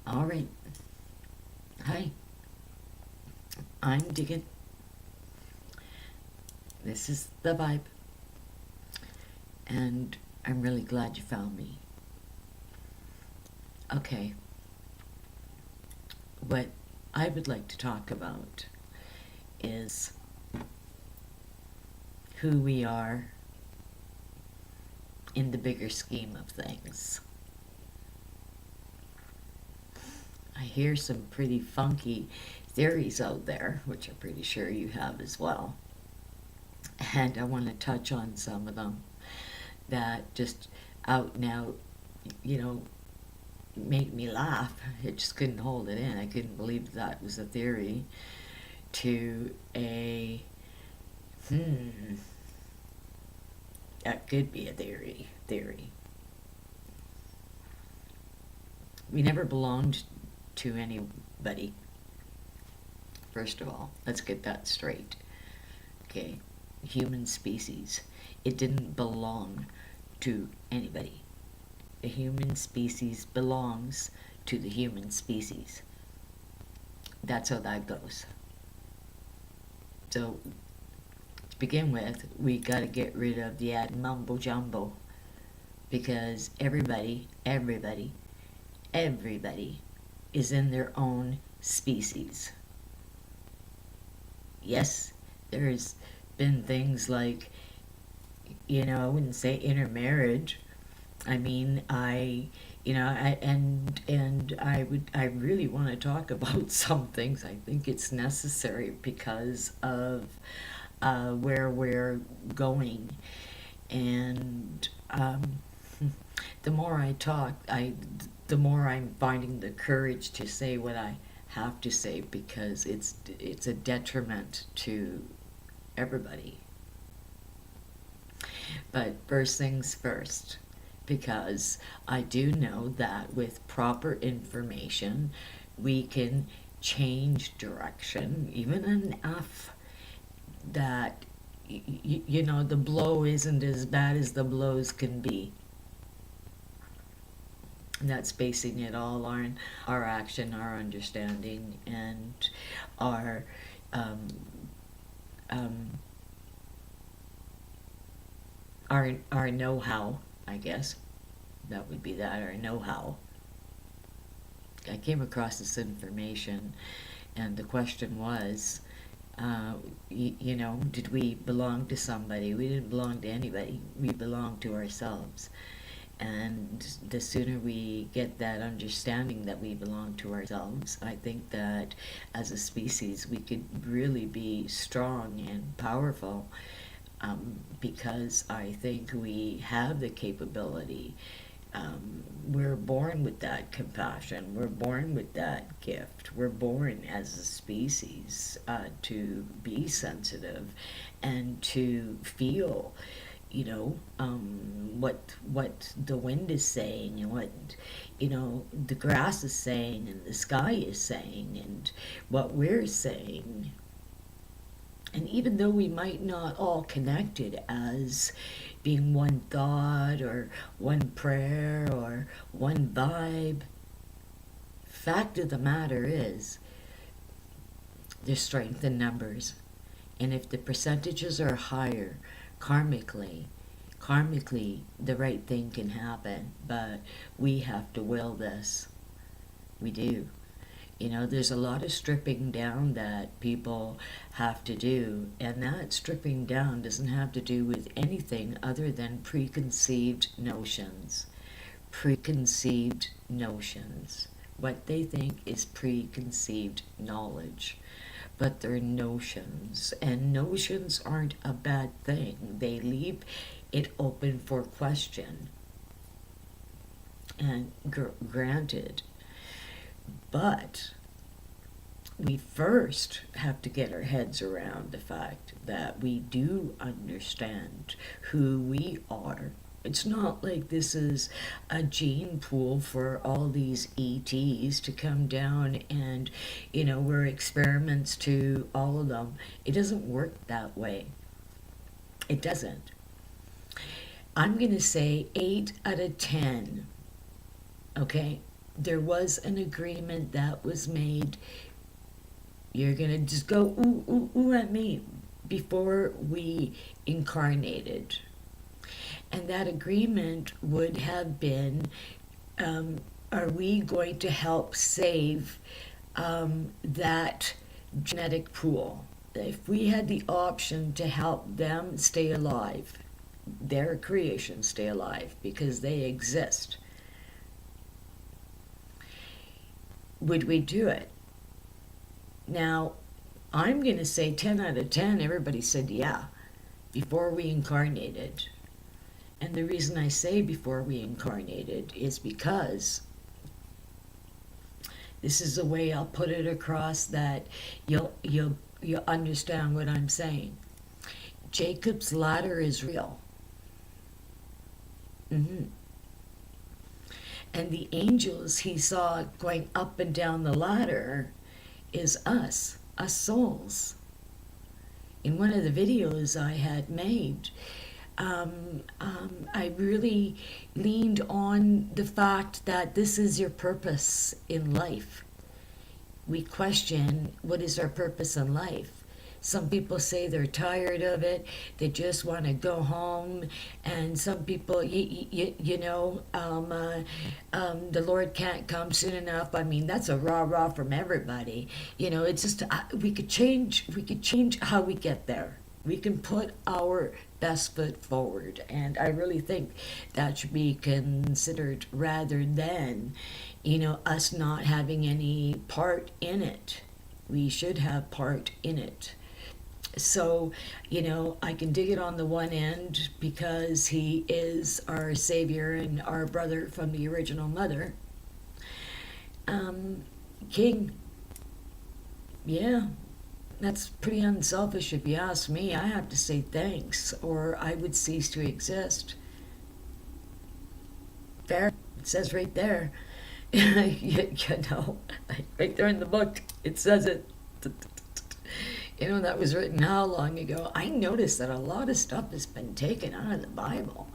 All right. Hi, I'm Diggin. This is the vibe, and I'm really glad you found me. Okay, what I would like to talk about is who we are in the bigger scheme of things. I hear some pretty funky theories out there, which I'm pretty sure you have as well. And I want to touch on some of them that just out and out, you know, made me laugh. I just couldn't hold it in. I couldn't believe that was a theory to a hmm that could be a theory. We never belonged to anybody. First of all, let's get that straight. Okay, human species. It didn't belong to anybody. The human species belongs to the human species. That's how that goes. So to begin with, we got to get rid of the ad mumbo jumbo because everybody is in their own species. Yes, there's been things like, I wouldn't say intermarriage. I mean, I really want to talk about some things. I think it's necessary because of where we're going. And the more I talk, the more I'm finding the courage to say what I have to say because it's a detriment to everybody. But first things first, because I do know that with proper information, we can change direction, even enough that the blow isn't as bad as the blows can be. And that's basing it all on our action, our understanding, and our um, um, our know-how, I guess. That would be that, our know-how. I came across this information, and the question was, did we belong to somebody? We didn't belong to anybody. We belonged to ourselves. And the sooner we get that understanding that we belong to ourselves, I think that as a species we could really be strong and powerful, because I think we have the capability. We're born with that compassion. We're born with that gift. We're born as a species to be sensitive and to feel, what the wind is saying and what, the grass is saying and the sky is saying and what we're saying. And even though we might not all connect it as being one thought or one prayer or one vibe, fact of the matter is there's strength in numbers. And if the percentages are higher karmically the right thing can happen, but we have to will this. We do. There's a lot of stripping down that people have to do, and that stripping down doesn't have to do with anything other than preconceived notions. Preconceived notions. What they think is preconceived knowledge. But they're notions, and notions aren't a bad thing. They leave it open for question. And granted, but we first have to get our heads around the fact that we do understand who we are. It's not like this is a gene pool for all these ETs to come down and, we're experiments to all of them. It doesn't work that way. It doesn't. I'm going to say 8 out of 10, okay? there was an agreement that was made. You're gonna just go ooh, ooh, ooh at me before we incarnated. And that agreement would have been, are we going to help save that genetic pool? If we had the option to help them stay alive, their creation stay alive because they exist, would we do it? Now, I'm going to say 10 out of 10, everybody said yeah, before we incarnated. And the reason I say before we incarnated is because this is the way I'll put it across that you'll understand what I'm saying. Jacob's ladder is real. And the angels he saw going up and down the ladder is us souls. In one of the videos I had made, I really leaned on the fact that this is your purpose in life. We question, what is our purpose in life? Some people say they're tired of it, they just want to go home, and some people, the Lord can't come soon enough. I mean, that's a rah-rah from everybody. It's just, we could change how we get there. We can put our best foot forward, and I really think that should be considered rather than, us not having any part in it. We should have part in it. So, I can dig it on the one end because he is our savior and our brother from the original mother. King, yeah, that's pretty unselfish if you ask me. I have to say thanks or I would cease to exist. There, it says right there. Right there in the book, it says it. That was written how long ago? I noticed that a lot of stuff has been taken out of the Bible.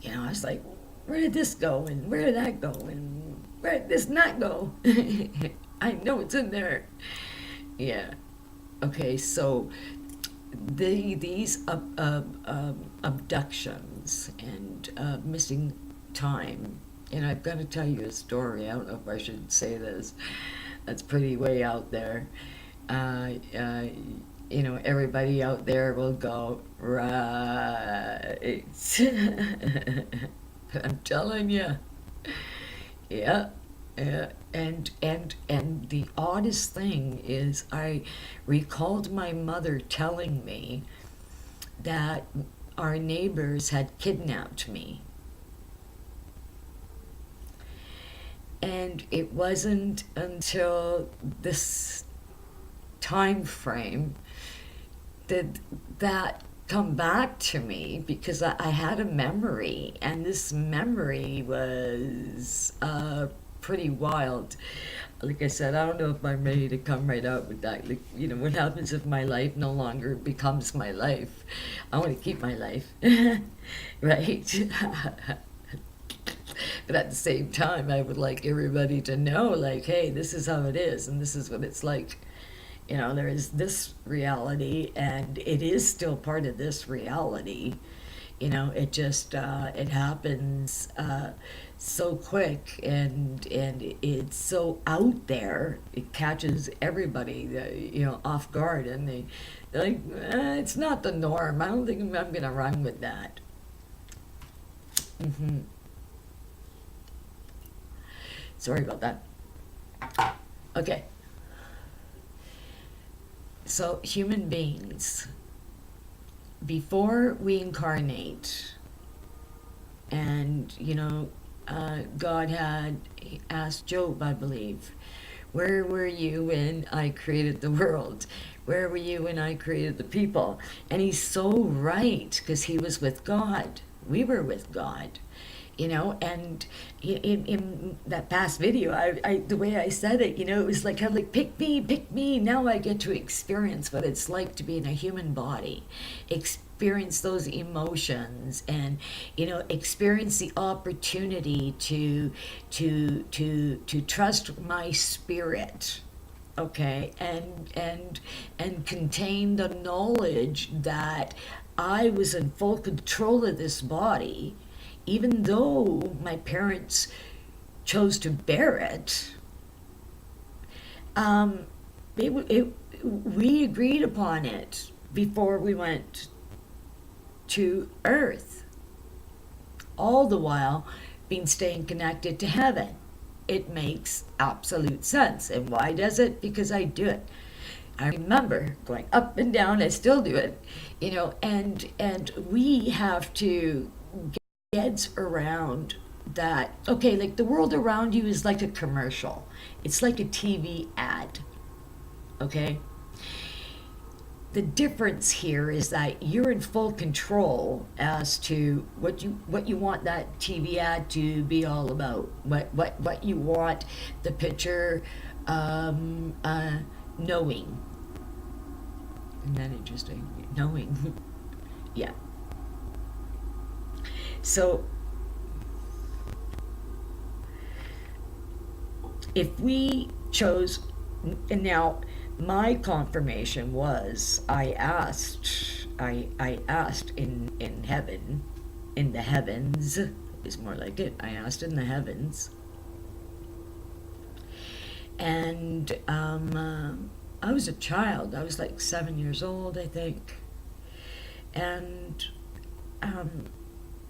I was like, where did this go? And where did that go? And where did this not go? I know it's in there. Yeah. Okay, so these abductions and missing time, and I've got to tell you a story. I don't know if I should say this. That's pretty way out there. Everybody out there will go, right. I'm telling you. Yeah. And the oddest thing is I recalled my mother telling me that our neighbors had kidnapped me. And it wasn't until this time frame did that come back to me, because I had a memory, and this memory was pretty wild. Like I said, I don't know if I'm ready to come right out with that. Like, what happens if my life no longer becomes my life? I want to keep my life, right? But at the same time, I would like everybody to know, like, hey, this is how it is, and this is what it's like. There is this reality, and it is still part of this reality. It just, it happens so quick, and it's so out there, it catches everybody, off guard, and they're like, it's not the norm. I don't think I'm going to run with that. Sorry about that. Okay. So, human beings, before we incarnate, and, God had asked Job, I believe, where were you when I created the world? Where were you when I created the people? And he's so right, because he was with God. We were with God. And in that past video, I the way I said it, it was like, kind of like, pick me. Now I get to experience what it's like to be in a human body, experience those emotions, and experience the opportunity to trust my spirit, okay, and contain the knowledge that I was in full control of this body, even though my parents chose to bear it. um, we agreed upon it before we went to earth, all the while being staying connected to heaven. It makes absolute sense. And why does it? Because I do it. I remember going up and down. I still do it, and we have to get heads around that. Okay, like the world around you is like a commercial. It's like a TV ad. Okay, the difference here is that you're in full control as to what you want that TV ad to be all about. What you want the picture knowing. Isn't that interesting? Knowing. Yeah. So if we chose, and now my confirmation was, I asked in heaven, in the heavens is more like it. I asked in the heavens, and I was a child. I was like 7 years old, I think, and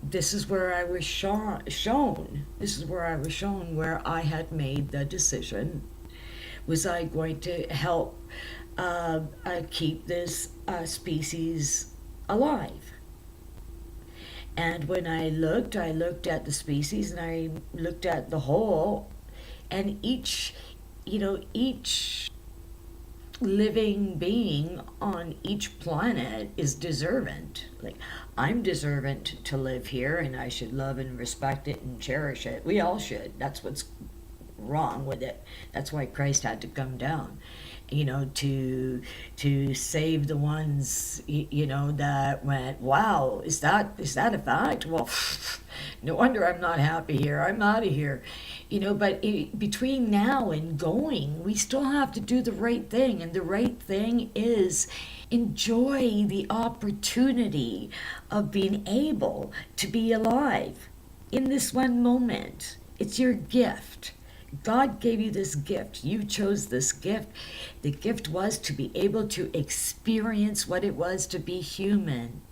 this is where I was shown. This is where I was shown where I had made the decision. Was I going to help keep this species alive? And when I looked at the species, and I looked at the whole, and each living being on each planet is deserving. Like, I'm deserving to live here, and I should love and respect it and cherish it. We all should. That's what's wrong with it. That's why Christ had to come down, to save the ones, that went, wow, is that a fact? Well, no wonder I'm not happy here. I'm out of here. But between now and going, we still have to do the right thing, and the right thing is enjoy the opportunity of being able to be alive in this one moment. It's your gift. God gave you this gift. You chose this gift. The gift was to be able to experience what it was to be human,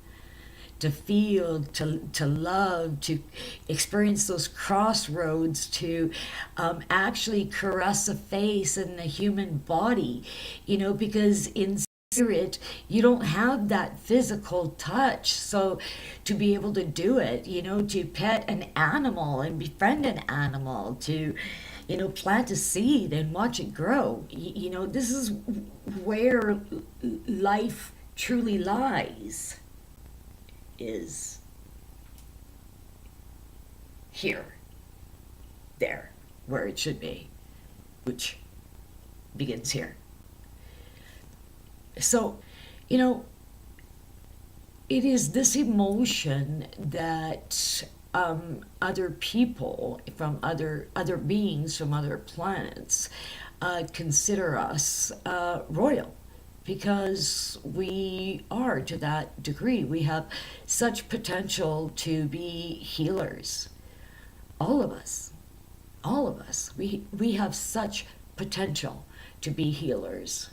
to feel, to love, to experience those crossroads, to actually caress a face in the human body, because in spirit you don't have that physical touch. So to be able to do it, to pet an animal and befriend an animal, to plant a seed and watch it grow. This is where life truly lies, is here, there, where it should be, which begins here. So, it is this emotion that other people from other beings from other planets consider us royal, because we are, to that degree. We have such potential to be healers. All of us. We have such potential to be healers.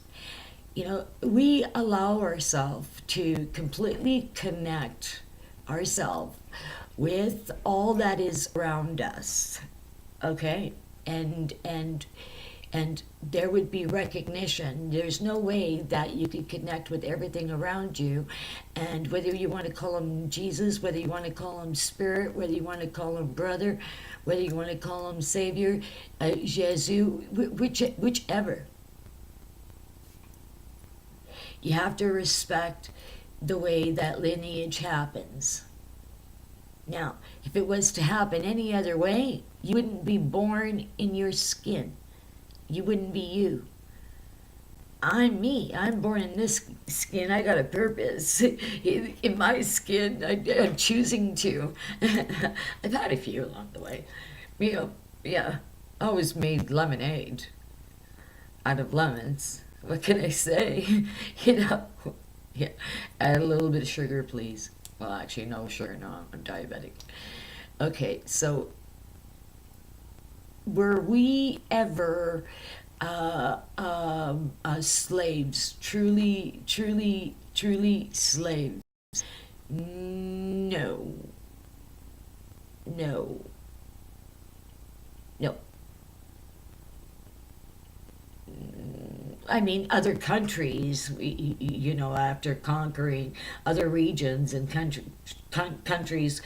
We allow ourselves to completely connect ourselves with all that is around us, okay? And there would be recognition. There's no way that you could connect with everything around you, and whether you want to call him Jesus, whether you want to call him Spirit, whether you want to call him Brother, whether you want to call him Savior, Jesus, whichever. You have to respect the way that lineage happens. Now, if it was to happen any other way, you wouldn't be born in your skin. You wouldn't be you. I'm me. I'm born in this skin. I got a purpose. In my skin, I'm choosing to. I've had a few along the way. You know, yeah. I always made lemonade out of lemons. What can I say? You know, yeah. Add a little bit of sugar, please. Well, actually, no sugar. No, I'm diabetic. Okay, so were we ever slaves? Truly, truly, truly slaves? No, no, no. I mean, other countries, after conquering other regions and countries,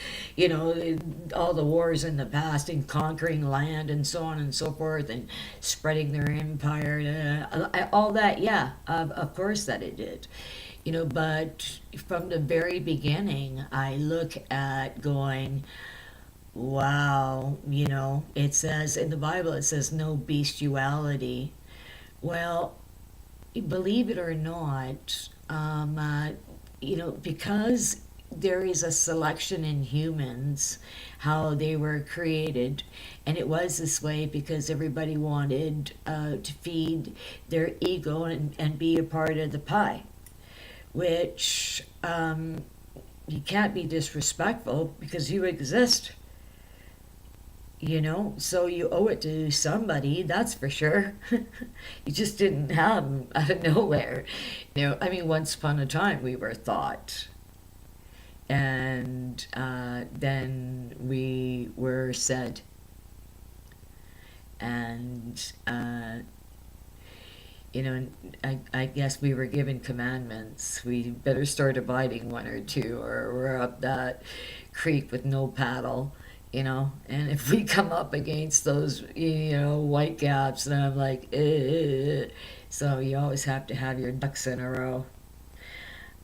all the wars in the past and conquering land and so on and so forth and spreading their empire, all that, yeah, of course that it did. But from the very beginning, I look at going, wow, it says in the Bible, it says no bestiality. Well, believe it or not, because there is a selection in humans, how they were created, and it was this way because everybody wanted to feed their ego and be a part of the pie, which you can't be disrespectful because you exist. So you owe it to somebody, that's for sure. You just didn't have 'em out of nowhere. I mean, once upon a time we were thought, and then we were said, and I guess we were given commandments. We better start abiding one or two, or we're up that creek with no paddle. And if we come up against those, white gaps, then I'm like, "Ugh." So you always have to have your ducks in a row.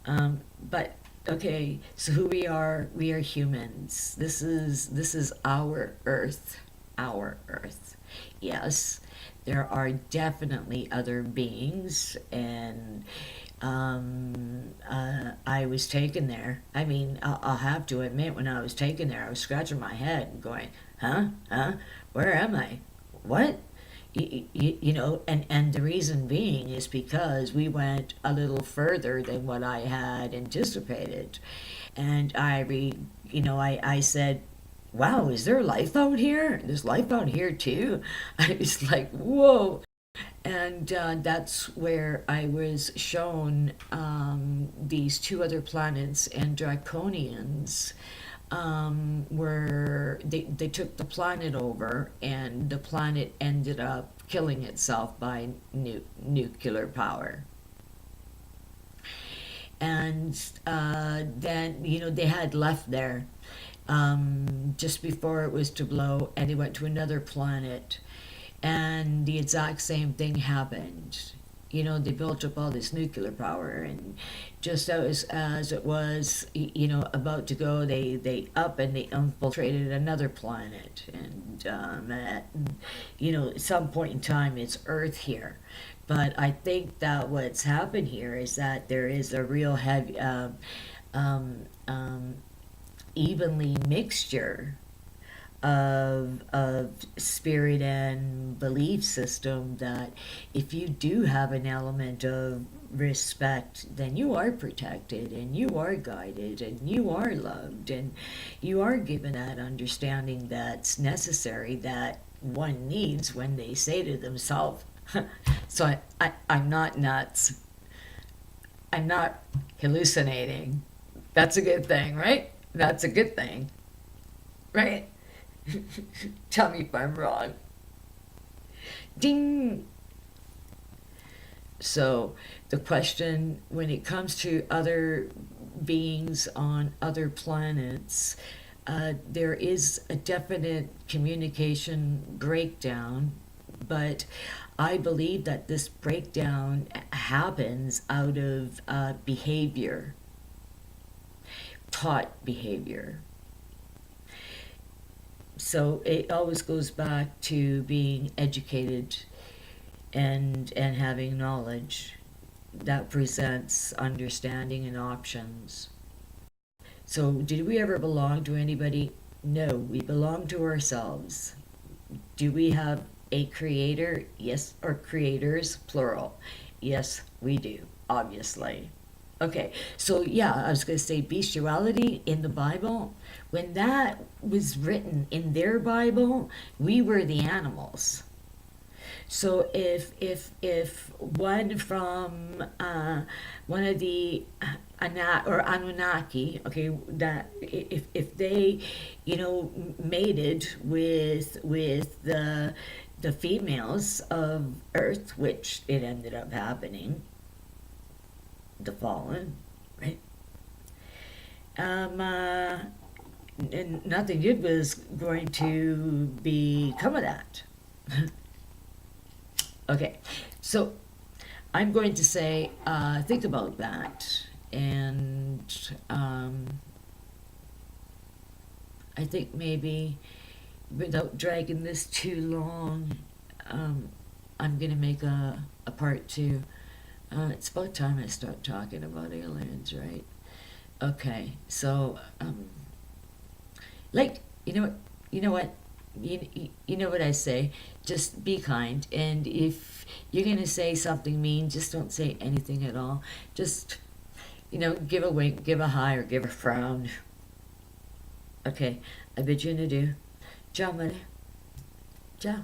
But okay, so who we are humans. This is our Earth, our Earth. Yes, there are definitely other beings, and I was taken there. I mean, I'll have to admit, when I was taken there, I was scratching my head and going, huh? Huh? Where am I? What? And the reason being is because we went a little further than what I had anticipated. And I said, wow, is there life out here? There's life out here too. I was like, whoa. And that's where I was shown these two other planets, and Draconians were they took the planet over, and the planet ended up killing itself by nuclear power. And then they had left there just before it was to blow, and they went to another planet, and the exact same thing happened. They built up all this nuclear power, and just as it was, about to go, they up and they infiltrated another planet, and at some point in time, it's Earth here. But I think that what's happened here is that there is a real heavy, um, um, evenly mixture of spirit and belief system, that if you do have an element of respect, then you are protected and you are guided and you are loved and you are given that understanding that's necessary, that one needs when they say to themselves, so I'm not nuts, I'm not hallucinating. That's a good thing, right? That's a good thing, right? Tell me if I'm wrong. Ding! So, the question when it comes to other beings on other planets, there is a definite communication breakdown, but I believe that this breakdown happens out of behavior, taught behavior. So it always goes back to being educated, and having knowledge that presents understanding and options. So, did we ever belong to anybody? No, we belong to ourselves. Do we have a creator? Yes, or creators, plural. Yes, we do, obviously. Okay, so yeah, I was going to say bestiality in the Bible. When that was written in their Bible, we were the animals. So if one from one of the or Anunnaki, okay, that if they, mated with the females of Earth, which it ended up happening, the fallen, right? Um, uh, and nothing good was going to become of that. Okay, so I'm going to say, think about that. And I think maybe without dragging this too long, I'm going to make a part two. It's about time I start talking about aliens, right? Okay, so, like, you know what, you know what I say. Just be kind, and if you're gonna say something mean, just don't say anything at all. Just give a wink, give a hi, or give a frown. Okay, I bid you an adieu. Ciao, money. Ciao.